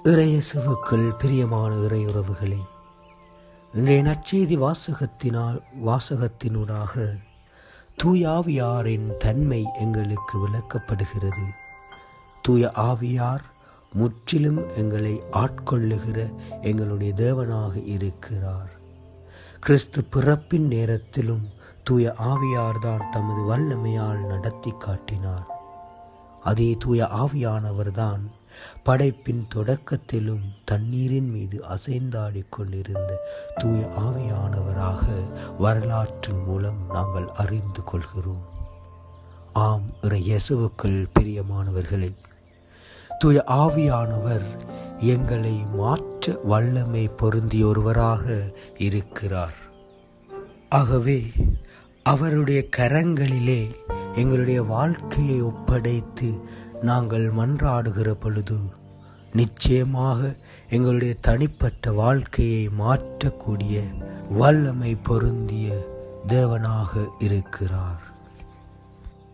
இறையேசுவுக்குள் பிரியமான இறையுறவுகளே, இன்றைய நற்செய்தி வாசகத்தினூடாக தூய ஆவியாரின் தன்மை எங்களுக்கு விளக்கப்படுகிறது. தூய ஆவியார் முற்றிலும் எங்களை ஆட்கொள்ளுகிற எங்களுடைய தேவனாக இருக்கிறார். கிறிஸ்து பிறப்பின் நேரத்திலும் தூய ஆவியார்தான் தமது வல்லமையால் நடத்தி காட்டினார். அதே தூய ஆவியானவர்தான் படைப்பின் தொடக்கத்திலும் தண்ணீரின் மீது அசைந்தாடிக் கொண்டிருந்த தூய ஆவியானவராக வரலாற்றின் மூலம் நாங்கள் அறிந்து கொள்கிறோம். ஆம், இயேசுவுக்குள் பிரியமானவர்களே, தூய ஆவியானவர் எங்களை மாற்ற வல்லமை பொருந்தியொருவராக இருக்கிறார். ஆகவே அவருடைய கரங்களிலே எங்களுடைய வாழ்க்கையை ஒப்படைத்து நாங்கள் மன்றாடுகிற பொழுது நிச்சயமாக எங்களுடைய தனிப்பட்ட வாழ்க்கையை மாற்றக்கூடிய வல்லமை பொருந்திய தேவனாக இருக்கிறார்.